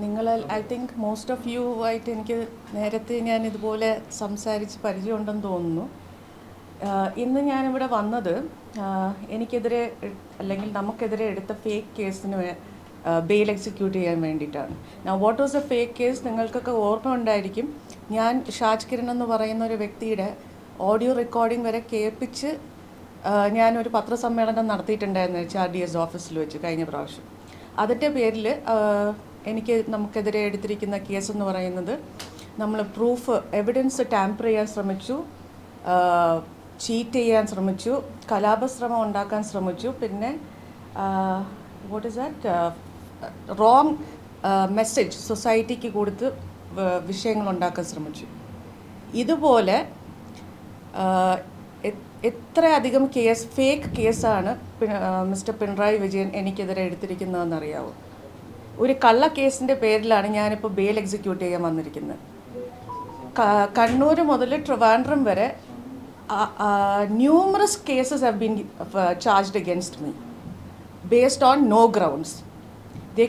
നിങ്ങൾ I think most of you ആയിട്ട് എനിക്ക് നേരത്തെ ഞാൻ ഇതുപോലെ സംസാരിച്ച് പരിചയമുണ്ടെന്ന് തോന്നുന്നു. ഇന്ന് ഞാനിവിടെ വന്നത് എനിക്കെതിരെ അല്ലെങ്കിൽ നമുക്കെതിരെ എടുത്ത ഫേക്ക് കേസിന് ബെയിൽ എക്സിക്യൂട്ട് ചെയ്യാൻ വേണ്ടിയിട്ടാണ്. What was A fake case? നിങ്ങൾക്കൊക്കെ ഓർമ്മ ഉണ്ടായിരിക്കും. ഞാൻ ഷാജ് കിരൺ എന്ന് പറയുന്ന ഒരു വ്യക്തിയുടെ ഓഡിയോ റെക്കോർഡിംഗ് വരെ കേൾപ്പിച്ച് ഞാനൊരു പത്രസമ്മേളനം നടത്തിയിട്ടുണ്ടായിരുന്നു HRDS ഓഫീസിൽ വെച്ച് കഴിഞ്ഞ പ്രാവശ്യം. അതിൻ്റെ പേരിൽ നമുക്കെതിരെ എടുത്തിരിക്കുന്ന കേസ് എന്ന് പറയുന്നത്, നമ്മൾ എവിഡൻസ് ടാമ്പർ ചെയ്യാൻ ശ്രമിച്ചു, ചീറ്റ് ചെയ്യാൻ ശ്രമിച്ചു, കലാപശ്രമം ഉണ്ടാക്കാൻ ശ്രമിച്ചു, പിന്നെ what is that wrong message സൊസൈറ്റിക്ക് കൊടുത്ത് വിഷയങ്ങൾ ഉണ്ടാക്കാൻ ശ്രമിച്ചു. ഇതുപോലെ എത്രയധികം ഫേക്ക് കേസാണ് മിസ്റ്റർ പിണറായി വിജയൻ എനിക്കെതിരെ എടുത്തിരിക്കുന്നതെന്നറിയാവോ? ഒരു കള്ള കേസിൻ്റെ പേരിലാണ് ഞാനിപ്പോൾ ബെയിൽ എക്സിക്യൂട്ട് ചെയ്യാൻ വന്നിരിക്കുന്നത്. കണ്ണൂർ മുതൽ ട്രിവാൻഡ്രം വരെ numerous cases have been charged against me based on no grounds. They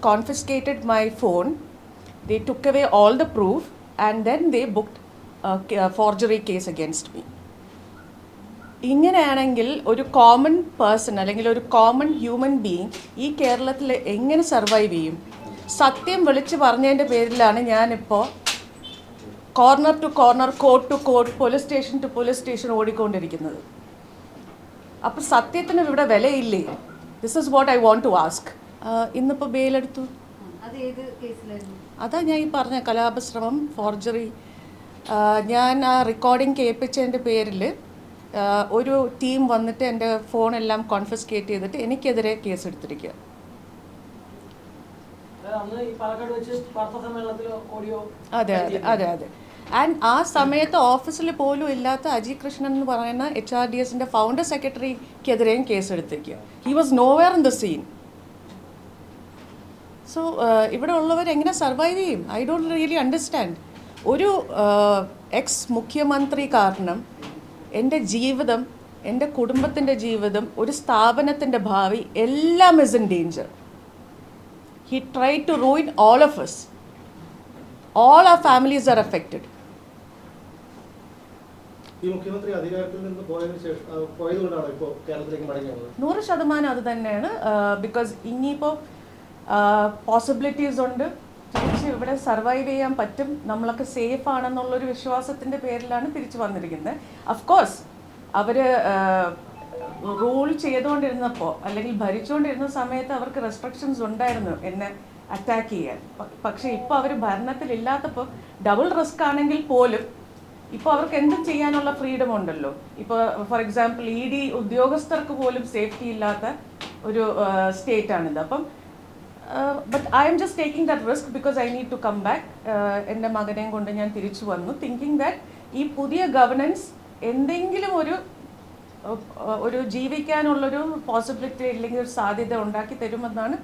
confiscated my phone, they took away all the proof, and then they booked a forgery case against me. ഇങ്ങനെയാണെങ്കിൽ ഒരു common person അല്ലെങ്കിൽ ഒരു common human being ഈ കേരളത്തിൽ എങ്ങനെ survive ചെയ്യും? സത്യം വിളിച്ച് പറഞ്ഞതിൻ്റെ പേരിലാണ് ഞാനിപ്പോൾ corner to corner, court to court, police station to police station ഓടിക്കൊണ്ടിരിക്കുന്നത്. അപ്പോൾ സത്യത്തിന് ഇവിടെ വിലയില്ലേ? This is what I want to ask. ഇന്നിപ്പോൾ ബെയിലെടുത്തു. അതാ ഞാൻ ഈ പറഞ്ഞ കലാപശ്രമം, ഫോർജറി. ഞാൻ ആ റെക്കോർഡിങ് കേൾപ്പിച്ചതിൻ്റെ പേരിൽ ഒരു ടീം വന്നിട്ട് എൻ്റെ ഫോണെല്ലാം കോൺഫിസ്കേറ്റ് ചെയ്തിട്ട് എനിക്കെതിരെ കേസ് എടുത്തിരിക്കുക. അതെ അതെ അതെ അതെ. ആൻഡ് ആ സമയത്ത് ഓഫീസിൽ പോലും ഇല്ലാത്ത അജി കൃഷ്ണൻ എന്ന് പറയുന്ന HRDSൻ്റെ ഫൗണ്ടർ സെക്രട്ടറിക്കെതിരെയും കേസ് എടുത്തിരിക്കുക. He was nowhere in the scene. So ഇവിടെ ഉള്ളവർ എങ്ങനെ സർവൈവ് ചെയ്യും? I don't really understand. ഒരു എക്സ് മുഖ്യമന്ത്രി കാരണം എൻ്റെ ജീവിതം, എൻ്റെ കുടുംബത്തിൻ്റെ ജീവിതം, ഒരു സ്ഥാപനത്തിൻ്റെ ഭാവി എല്ലാം is in danger. He tried to ruin all of us. All our families are affected. ഈ മുഖ്യമന്ത്രി അധികാരത്തിൽ നിന്ന് പോയതുകൊണ്ടാണ് ഇപ്പോൾ കേരളത്തിലേക്ക് മടങ്ങി വന്നത്. 100% അത് തന്നെയാണ്. ബിക്കോസ് ഇനിയിപ്പോൾ പോസിബിലിറ്റീസ് ഉണ്ട്, തിരിച്ച് ഇവിടെ സർവൈവ് ചെയ്യാൻ പറ്റും, നമ്മളൊക്കെ സേഫ് ആണെന്നുള്ളൊരു വിശ്വാസത്തിൻ്റെ പേരിലാണ് തിരിച്ചു വന്നിരിക്കുന്നത്. അഫ്കോഴ്സ് അവർ റൂൾ ചെയ്തുകൊണ്ടിരുന്നപ്പോൾ അല്ലെങ്കിൽ ഭരിച്ചുകൊണ്ടിരുന്ന സമയത്ത് അവർക്ക് റെസ്ട്രിക്ഷൻസ് ഉണ്ടായിരുന്നു എന്നെ അറ്റാക്ക് ചെയ്യാൻ. പക്ഷേ ഇപ്പോൾ അവർ ഭരണത്തിലില്ലാത്തപ്പോൾ ഡബിൾ റിസ്ക് ആണെങ്കിൽ പോലും ഇപ്പോൾ അവർക്ക് എന്തും ചെയ്യാനുള്ള ഫ്രീഡം ഉണ്ടല്ലോ. ഇപ്പോൾ ഫോർ എക്സാമ്പിൾ ED ഉദ്യോഗസ്ഥർക്ക് പോലും സേഫ്റ്റി ഇല്ലാത്ത ഒരു സ്റ്റേറ്റാണിത്. അപ്പം but I am just taking that risk because I need to come back. എൻ്റെ മകനെയും കൊണ്ട് ഞാൻ തിരിച്ചു വന്നു, തിങ്കിങ് ദാറ്റ് ഈ പുതിയ ഗവർണൻസ് എന്തെങ്കിലും ഒരു ജീവിക്കാനുള്ളൊരു പോസിബിലിറ്റി അല്ലെങ്കിൽ ഒരു സാധ്യത ഉണ്ടാക്കി തരുമെന്നാണ്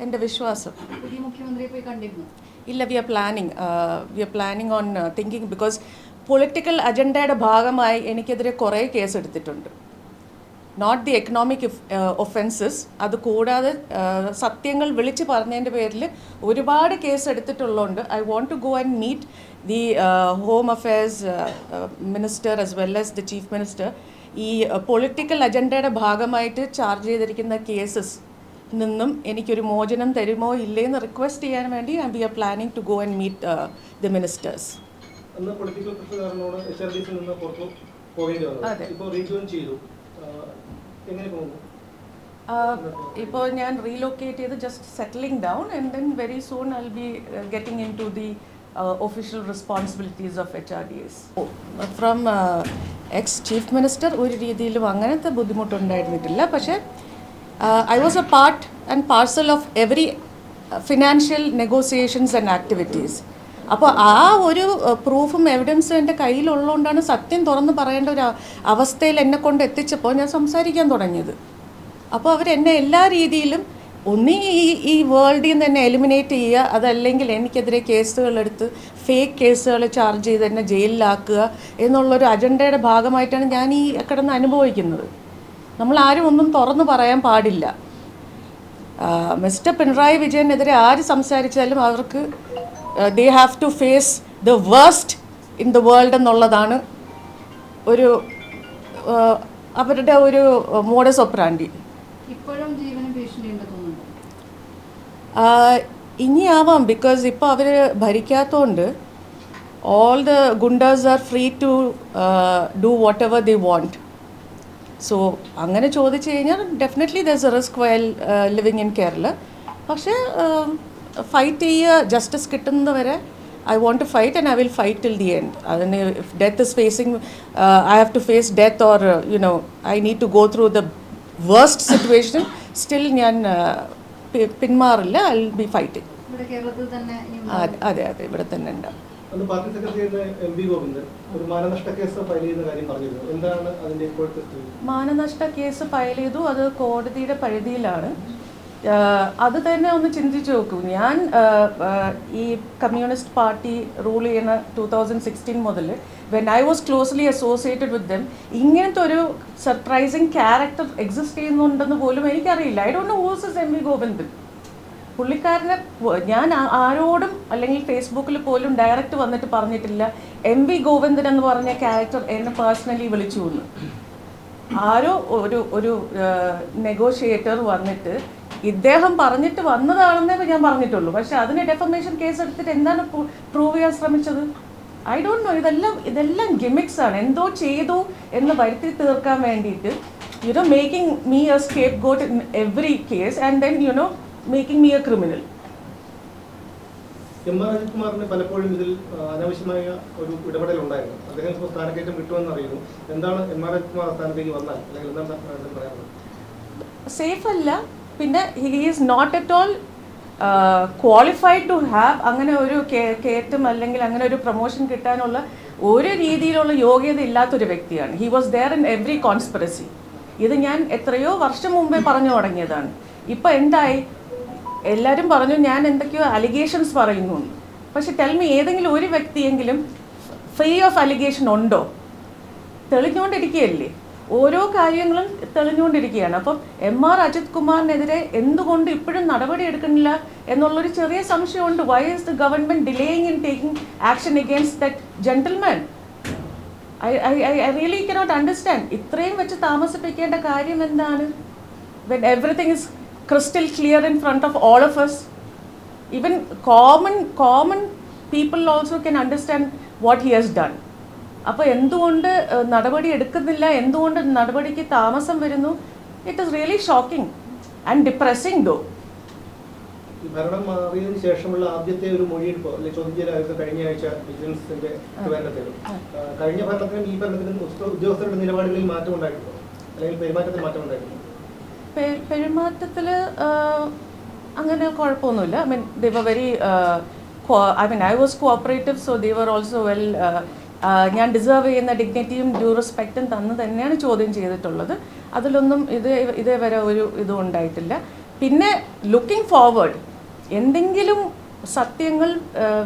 എൻ്റെ വിശ്വാസം. പുതിയ മുഖ്യമന്ത്രിയെ പോയി കണ്ടിരുന്നു? ഇല്ല, we are planning on thinking. Because political അജണ്ടയുടെ ഭാഗമായി എനിക്കെതിരെ കുറേ കേസ് എടുത്തിട്ടുണ്ട്. നോട്ട് ദി എക്കണോമിക് ഒഫൻസസ്, അതുകൂടാതെ സത്യങ്ങൾ വിളിച്ച് പറഞ്ഞതിൻ്റെ പേരിൽ ഒരുപാട് കേസ് എടുത്തിട്ടുള്ളതുകൊണ്ട് I want to go and meet the home affairs minister as well as the chief minister. ഈ പൊളിറ്റിക്കൽ അജണ്ടയുടെ ഭാഗമായിട്ട് ചാർജ് ചെയ്തിരിക്കുന്ന കേസസ് നിന്നും എനിക്കൊരു മോചനം തരുമോ ഇല്ലേന്ന് റിക്വസ്റ്റ് ചെയ്യാൻ വേണ്ടി we are planning to go and meet the ministers. ഇപ്പോൾ ഞാൻ റീലൊക്കേറ്റ് ചെയ്ത് just settling down and then very soon I will be getting into the official responsibilities of HRDS. From ex chief minister ഒരു രീതിയിലും അങ്ങനത്തെ ബുദ്ധിമുട്ടുണ്ടായിരുന്നിട്ടില്ല. പക്ഷേ I was a part and parcel of every financial negotiations and activities. അപ്പോൾ ആ ഒരു പ്രൂഫും എവിഡൻസും എൻ്റെ കയ്യിലുള്ളതുകൊണ്ടാണ് സത്യം തുറന്ന് പറയേണ്ട ഒരു അവസ്ഥയിൽ എന്നെ കൊണ്ട് എത്തിച്ചപ്പോൾ ഞാൻ സംസാരിക്കാൻ തുടങ്ങിയത്. അപ്പോൾ അവരെന്നെ എല്ലാ രീതിയിലും ഒന്നീ ഈ വേൾഡിൽ നിന്ന് തന്നെ എലിമിനേറ്റ് ചെയ്യുക, അതല്ലെങ്കിൽ എനിക്കെതിരെ കേസുകളെടുത്ത് ഫേക്ക് കേസുകൾ ചാർജ് ചെയ്ത് എന്നെ ജയിലിലാക്കുക എന്നുള്ളൊരു അജണ്ടയുടെ ഭാഗമായിട്ടാണ് ഞാൻ ഈ കിടന്ന് അനുഭവിക്കുന്നത്. നമ്മളാരും ഒന്നും തുറന്ന് പറയാൻ പാടില്ല. മിസ്റ്റർ പിണറായി വിജയനെതിരെ ആര് സംസാരിച്ചാലും അവർക്ക് they have to face the worst in the world എന്നുള്ളതാണ് ഒരു അവരുടെ ഒരു മോഡസ് ഓപ്പറാൻഡി. ഇപ്പോഴും ജീവന് ഭീഷണിയുണ്ട് തോന്നുന്നുണ്ട്. ഇനിയാവാം, ബിക്കോസ് ഇപ്പോൾ അവർ ഭരിക്കാത്തതുകൊണ്ട് all the gundas are free to do whatever they want. So അങ്ങനെ ചോദിച്ചു കഴിഞ്ഞാൽ definitely there's a risk while living in Kerala. പക്ഷേ ഫൈറ്റ് ചെയ്യുക, ജസ്റ്റിസ് കിട്ടുന്നത് വരെ I want to fight and I will fight till the end. അതിന് if death is facing, I have to face death or I need to go through the worst situation, still ഞാൻ പിന്മാറില്ല. I will be fighting. ഇവിടെ കേരളത്തിൽ തന്നെ അതെ ഇവിടെ തന്നെ ഉണ്ടാവും. അന്ന് പാർട്ടി സെക്രട്ടറി MP ഗോവിന്ദൻ ഒരു മാനനഷ്ട കേസ് ഫയൽ ചെയ്യുന്ന കാര്യം പറഞ്ഞിരുന്നു. എന്താണ് അതിന്റെ ഇപ്പോഴത്തെ സ്ഥിതി? മാനനഷ്ട കേസ് ഫയൽ ചെയ്തു, അത് കോടതിയുടെ പരിധിയിലാണ്. അത് തന്നെ ഒന്ന് ചിന്തിച്ച് നോക്കൂ. ഞാൻ ഈ കമ്മ്യൂണിസ്റ്റ് പാർട്ടി റൂൾ ചെയ്യുന്ന 2016 മുതൽ when I was closely associated with them, ഇങ്ങനത്തെ ഒരു സർപ്രൈസിങ് ക്യാരക്ടർ എക്സിസ്റ്റ് ചെയ്യുന്നുണ്ടെന്ന് പോലും എനിക്കറിയില്ല. I don't know who's is MP Govindan. പുള്ളിക്കാരനെ ഞാൻ ആരോടും അല്ലെങ്കിൽ ഫേസ്ബുക്കിൽ പോലും ഡയറക്റ്റ് വന്നിട്ട് പറഞ്ഞിട്ടില്ല MP ഗോവിന്ദൻ എന്ന് പറഞ്ഞ ക്യാരക്ടർ എന്നെ പേഴ്സണലി വിളിച്ചു എന്ന്. ആരോ ഒരു നെഗോഷിയേറ്റർ വന്നിട്ട് ഇദ്ദേഹം പറഞ്ഞിട്ട് വന്നതാണെന്നേ ഞാൻ പറഞ്ഞിട്ടുള്ളൂ. പക്ഷെ അതിന് ഡെഫമേഷൻ കേസ് എടുത്തിട്ട് എന്താണ് പ്രൂവ് ചെയ്യാൻ ശ്രമിച്ചത്? I don't know. ഇതെല്ലാം ഗിമിക്സ് ആണ്. എന്തോ ചെയ്തു എന്ന് വരുത്തി തീർക്കാൻ വേണ്ടിയിട്ട് making me a scapegoat in every case and then making me a criminal. M.R. Ajith കുമാറിന് പലപ്പോഴും ഇതിൽ അനാവശ്യമായ ഒരു ഇടപെടൽ ഉണ്ടായിരുന്നു. അദ്ദേഹം ഇപ്പോൾ സ്ഥാനക്കയറ്റം കിട്ടുമെന്ന് അറിയുന്നു. എന്താണ് M.R. അജിത് കുമാർ സ്ഥാനത്തേക്ക് വന്നാൽ അല്ലെങ്കിൽ എന്താണ് പറയാനുള്ളത്? സേഫ് അല്ല. പിന്നെ he is not at all qualified to have അങ്ങനെ ഒരു കയറ്റം അല്ലെങ്കിൽ അങ്ങനെ ഒരു പ്രൊമോഷൻ കിട്ടാനുള്ള ഒരു രീതിയിലുള്ള യോഗ്യത ഇല്ലാത്തൊരു വ്യക്തിയാണ്. He was there in every conspiracy. ഇത് ഞാൻ എത്രയോ വർഷം മുമ്പേ പറഞ്ഞു തുടങ്ങിയതാണ്. ഇപ്പം എന്തായി? എല്ലാവരും പറഞ്ഞു ഞാൻ എന്തൊക്കെയോ അലിഗേഷൻസ് പറയുന്നു. പക്ഷെ ടെൽമി ഏതെങ്കിലും ഒരു വ്യക്തിയെങ്കിലും ഫ്രീ ഓഫ് അലിഗേഷൻ ഉണ്ടോ? തെളിഞ്ഞുകൊണ്ടിരിക്കുകയല്ലേ, ഓരോ കാര്യങ്ങളും തെളിഞ്ഞുകൊണ്ടിരിക്കുകയാണ്. അപ്പം M.R. അജിത് കുമാറിനെതിരെ എന്തുകൊണ്ട് ഇപ്പോഴും നടപടി എടുക്കുന്നില്ല എന്നുള്ളൊരു ചെറിയ സംശയമുണ്ട്. Why is the government delaying in taking action against that gentleman? I really cannot understand. ഇത്രയും വെച്ച് താമസിപ്പിക്കേണ്ട കാര്യം എന്താണ്? When everything is crystal clear in front of all of us, even common people also can understand what he has done. അപ്പോൾ എന്തുകൊണ്ട് നടപടി എടുക്കുന്നില്ല? എന്തുകൊണ്ട് നടപടിക്ക് താമസം വരുന്നു? It is really shocking and depressing though. ഭരണം മാറിയതിനു ശേഷമുള്ള ആദ്യത്തെ ഒരു മൊഴിയെടുപ്പ് അല്ലെങ്കിൽ ചോദ്യം ചെയ്യലായിരുന്നു കഴിഞ്ഞ ആഴ്ച വിജിലൻസിന്റെ ഭരണത്തിലും. കഴിഞ്ഞ ഭരണത്തിനും ഈ ഭരണത്തിനും ഉദ്യോഗസ്ഥരുടെ നിലപാടുകളിൽ മാറ്റം ഉണ്ടായിട്ടുണ്ടോ അല്ലെങ്കിൽ പെരുമാറ്റത്തിൽ മാറ്റം ഉണ്ടായിട്ടുണ്ടോ? പെരുമാറ്റത്തിൽ അങ്ങനെ കുഴപ്പമൊന്നുമില്ല. I mean they were very I was cooperative, so they were also well. ഞാൻ ഡിസേർവ് ചെയ്യുന്ന ഡിഗ്നിറ്റിയും ഡ്യൂ റെസ്പെക്റ്റും തന്ന് തന്നെയാണ് ചോദ്യം ചെയ്തിട്ടുള്ളത്. അതിലൊന്നും ഇതേവരെ ഒരു ഇതും ഉണ്ടായിട്ടില്ല. പിന്നെ ലുക്കിംഗ് ഫോർവേഡ് എന്തെങ്കിലും സത്യങ്ങൾ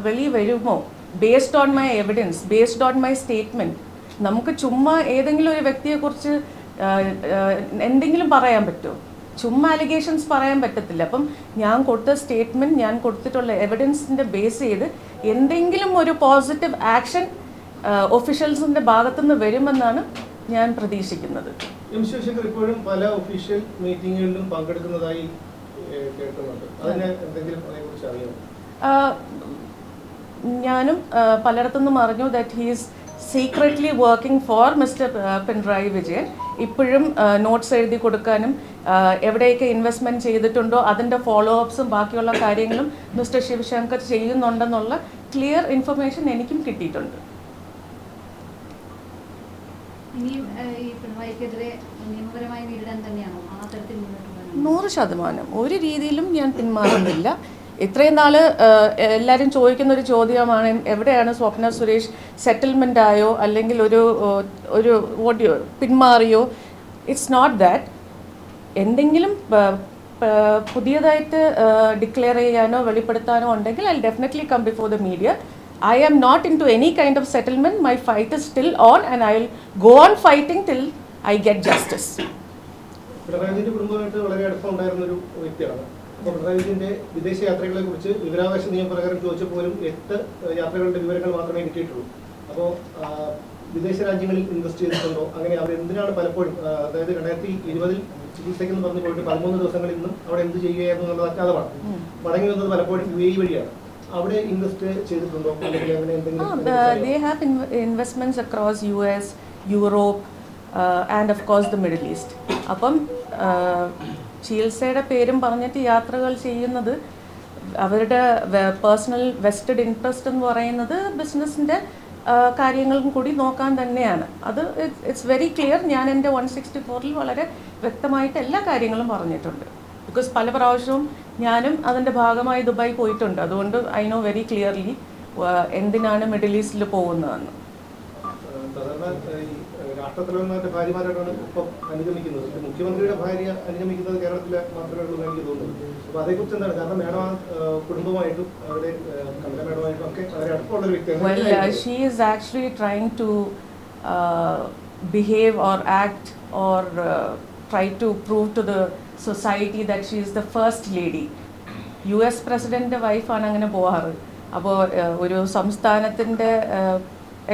വെളി വരുമോ based on my evidence, based on my statement? നമുക്ക് ചുമ്മാ ഏതെങ്കിലും ഒരു വ്യക്തിയെക്കുറിച്ച് എന്തെങ്കിലും പറയാൻ പറ്റുമോ? ചുമ്മാ അലിഗേഷൻസ് പറയാൻ പറ്റത്തില്ല. അപ്പം ഞാൻ കൊടുത്ത സ്റ്റേറ്റ്മെൻറ്റ്, ഞാൻ കൊടുത്തിട്ടുള്ള എവിഡൻസിൻ്റെ ബേസ് ചെയ്ത് എന്തെങ്കിലും ഒരു പോസിറ്റീവ് ആക്ഷൻ ഒഫീഷ്യൽസിൻ്റെ ഭാഗത്തുനിന്ന് വരുമെന്നാണ് ഞാൻ പ്രതീക്ഷിക്കുന്നത്. M. ശിവശങ്കർ ഇപ്പോഴും പല ഒഫീഷ്യൽ മീറ്റിങ്ങുകളിലും പങ്കെടുക്കുന്നതായി കേൾക്കുന്നുണ്ട്. അതിനെ എന്തെങ്കിലും അതിനെക്കുറിച്ച് അറിയാമോ? ഞാനും പലയിടത്തുനിന്നും അറിഞ്ഞു that he is secretly working for mister Pinarayi Vijayan. ഇപ്പോഴും നോട്ട്സ് എഴുതി കൊടുക്കാനും എവിടെയൊക്കെ ഇൻവെസ്റ്റ്മെൻറ്റ് ചെയ്തിട്ടുണ്ടോ അതിൻ്റെ ഫോളോ അപ്സും ബാക്കിയുള്ള കാര്യങ്ങളും മിസ്റ്റർ ശിവശങ്കർ ചെയ്യുന്നുണ്ടെന്നുള്ള ക്ലിയർ ഇൻഫർമേഷൻ എനിക്കും കിട്ടിയിട്ടുണ്ട്. ഇനിയും ഈ പിണറായിക്കെതിരെ നിയമപരമായി നേരിടാൻ തന്നെയാണോ ആ തരത്തിൽ മുന്നോട്ട് പോകുന്നത്? 100%. ഒരു രീതിയിലും ഞാൻ പിന്മാറുന്നില്ല. ഇത്രയും നാൾ എല്ലാവരും ചോദിക്കുന്നൊരു ചോദ്യമാണ് എവിടെയാണ് സ്വപ്ന സുരേഷ്? സെറ്റിൽമെൻ്റ് ആയോ അല്ലെങ്കിൽ ഒരു പിന്മാറിയോ? It's not that. എന്തെങ്കിലും പുതിയതായിട്ട് ഡിക്ലെയർ ചെയ്യാനോ വെളിപ്പെടുത്താനോ ഉണ്ടെങ്കിൽ I definitely come before the media. I am not into any kind of settlement. My fight is still on and I will go on fighting till I get justice. പിണറായിയുടെ കുടുംബമായിട്ട് വളരെ അടുപ്പമുണ്ടായിരുന്ന ഒരു വ്യക്തിയാണ്. അപ്പോൾ പിണറായി വിജയന്റെ വിദേശ യാത്രകളെ കുറിച്ച് വിവരാവകാശ നിയമപ്രകാരം ചോദിച്ചപ്പോലും 8 യാത്രകളുടെ വിവരങ്ങൾ മാത്രമേ കിട്ടിയിട്ടുള്ളൂ. അപ്പോൾ വിദേശ രാജ്യങ്ങളിൽ ഇൻവെസ്റ്റ് ചെയ്തിട്ടുണ്ടോ, അങ്ങനെ അവർ എന്തിനാണ് പലപ്പോഴും, അതായത് 2020 ചികിത്സയ്ക്കെന്ന് പറഞ്ഞു പോയിട്ട് 13 ദിവസങ്ങളിൽ നിന്നും അവിടെ എന്ത് ചെയ്യുകയായിരുന്നു എന്നുള്ളത് അജ്ഞാതമാണ്. മടങ്ങി വന്നത് പലപ്പോഴും UAE വഴിയാണ്. അവിടെ ഇൻവെസ്റ്റ് ചെയ്തിട്ടുണ്ടോ, അല്ലെങ്കിൽ അങ്ങനെ എന്തെങ്കിലും? They have investments across US, Europe, and of course the Middle East. അപ്പം ചികിത്സയുടെ പേരും പറഞ്ഞിട്ട് യാത്രകൾ ചെയ്യുന്നത് അവരുടെ പേഴ്സണൽ വെസ്റ്റഡ് ഇൻട്രസ്റ്റ് എന്ന് പറയുന്നത് ബിസിനസ്സിൻ്റെ കാര്യങ്ങളും കൂടി നോക്കാൻ തന്നെയാണ്. അത് ഇറ്റ്സ് വെരി ക്ലിയർ. ഞാൻ എൻ്റെ 164-ൽ വളരെ വ്യക്തമായിട്ട് എല്ലാ കാര്യങ്ങളും പറഞ്ഞിട്ടുണ്ട്. ബിക്കോസ് പല പ്രാവശ്യവും ഞാനും അതിൻ്റെ ഭാഗമായി ദുബായ് പോയിട്ടുണ്ട്. അതുകൊണ്ട് ഐ നോ വെരി ക്ലിയർലി എന്തിനാണ് മിഡിൽ ഈസ്റ്റിൽ പോകുന്നതെന്ന്. സാധാരണ ഈ രാഷ്ട്രത്തലവന്മാരുടെ ഭാര്യമാരാണ് ഇപ്പം അനുഗമിക്കുന്നത്. മുഖ്യമന്ത്രിയുടെ ഭാര്യ അനുഗമിക്കുന്നത് കേരളത്തിൽ മാത്രമേ ഉള്ളൂ എനിക്ക് തോന്നുന്നത്. അപ്പോൾ അതേക്കുറിച്ച് എന്താണ്? കാരണം മേഡം കുടുംബമായിട്ടും അവിടെ കമല മേഡമായിട്ടും ഒക്കെ വളരെ അടുപ്പമുള്ളൊരു വ്യക്തിയാണ്. Well, she is actually trying to behave or act or try to prove to the society that she is the first lady. US president വൈഫാണ് അങ്ങനെ പോകാറ്. അപ്പോൾ ഒരു സംസ്ഥാനത്തിൻ്റെ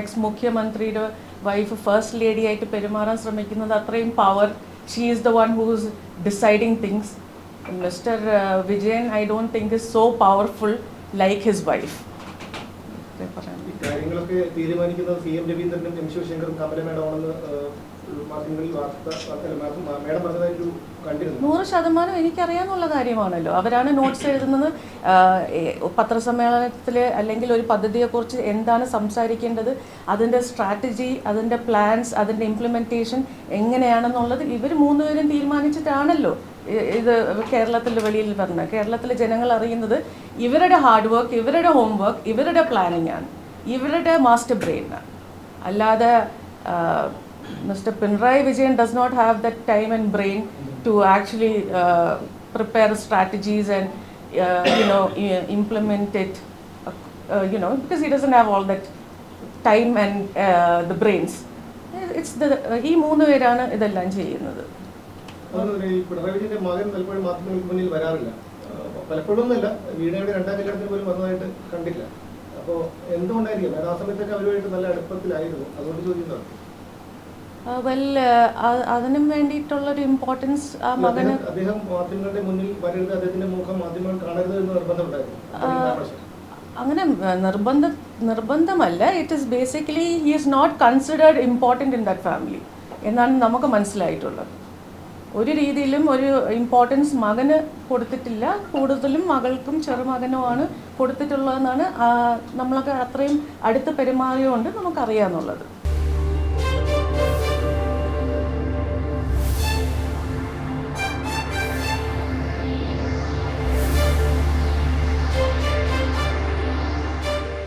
എക്സ് മുഖ്യമന്ത്രിയുടെ വൈഫ് ഫസ്റ്റ് ലേഡി ആയിട്ട് പെരുമാറാൻ ശ്രമിക്കുന്നത് അത്രയും power. She is the one who's deciding things. Mister Vijayan I don't think is so powerful like his wife. കാര്യങ്ങളൊക്കെ തീരുമാനിക്കുന്നത് CM രവീന്ദ്രനും M ശിവശങ്കറും കമല മേഡമാണെന്ന് മാധ്യമങ്ങളിൽ മേഡം പറഞ്ഞതായിട്ട് കണ്ടിരുന്നു. 100% എനിക്കറിയാമെന്നുള്ള കാര്യമാണല്ലോ. അവരാണ് നോട്ട്സ് എഴുതുന്നത്. പത്രസമ്മേളനത്തിൽ അല്ലെങ്കിൽ ഒരു പദ്ധതിയെക്കുറിച്ച് എന്താണ് സംസാരിക്കേണ്ടത്, അതിൻ്റെ സ്ട്രാറ്റജി, അതിൻ്റെ പ്ലാൻസ്, അതിൻ്റെ ഇംപ്ലിമെൻറ്റേഷൻ എങ്ങനെയാണെന്നുള്ളത് ഇവർ 3 പേരും തീരുമാനിച്ചിട്ടാണല്ലോ ഇത് കേരളത്തിൽ വെളിയിൽ പറഞ്ഞത്. കേരളത്തിലെ ജനങ്ങൾ അറിയുന്നത് ഇവരുടെ ഹാർഡ് വർക്ക്, ഇവരുടെ ഹോം വർക്ക്, ഇവരുടെ പ്ലാനിങ് ആണ്, ഇവരുടെ മാസ്റ്റർ ബ്രെയിനാണ്. അല്ലാതെ Mr. Pinarayi Vijayan does not have that time and brain to actually prepare strategies and implement it, because he doesn't have all that time and the brains. It's ഈ 3 പേരാണ് ഇതെല്ലാം ചെയ്യുന്നത്. ഈ പിണറായി വിജയന്റെ മകൻ പലപ്പോഴും മാധ്യമങ്ങൾക്ക് മുന്നിൽ വരാറില്ല. പലപ്പോഴും ഒന്നുമില്ല, വീണയുടെ 2ാം കല്യാണത്തിന് പോലും വന്നതായിട്ട് കണ്ടില്ല. അപ്പോൾ എന്തുകൊണ്ടായിരിക്കും? ആ സമയത്തൊക്കെ അവരുമായിട്ട് നല്ല അടുപ്പത്തിലായിരുന്നു. അതുകൊണ്ട് ചോദിക്കുന്നതാണ്. അതിനും വേണ്ടിയിട്ടുള്ളൊരു ഇമ്പോർട്ടൻസ് ആ മകന്. അദ്ദേഹം മാധ്യമങ്ങളുടെ മുന്നിൽ വരരുത്, അദ്ദേഹത്തിന്റെ മുഖം മാധ്യമങ്ങൾ കാണരുത് എന്ന് നിർബന്ധമുണ്ടായിരുന്നു. അങ്ങനെ നിർബന്ധമല്ല. It is basically he is not considered important in that family എന്നാണ് നമുക്ക് മനസ്സിലായിട്ടുള്ളത്. ഒരു രീതിയിലും ഒരു ഇമ്പോർട്ടൻസ് മകന് കൊടുത്തിട്ടില്ല. കൂടുതലും മകൾക്കും ചെറുമകനുമാണ് കൊടുത്തിട്ടുള്ളതെന്നാണ് നമ്മളൊക്കെ അത്രയും അടുത്ത് പെരുമാറിയുകൊണ്ട് നമുക്കറിയാമെന്നുള്ളത്.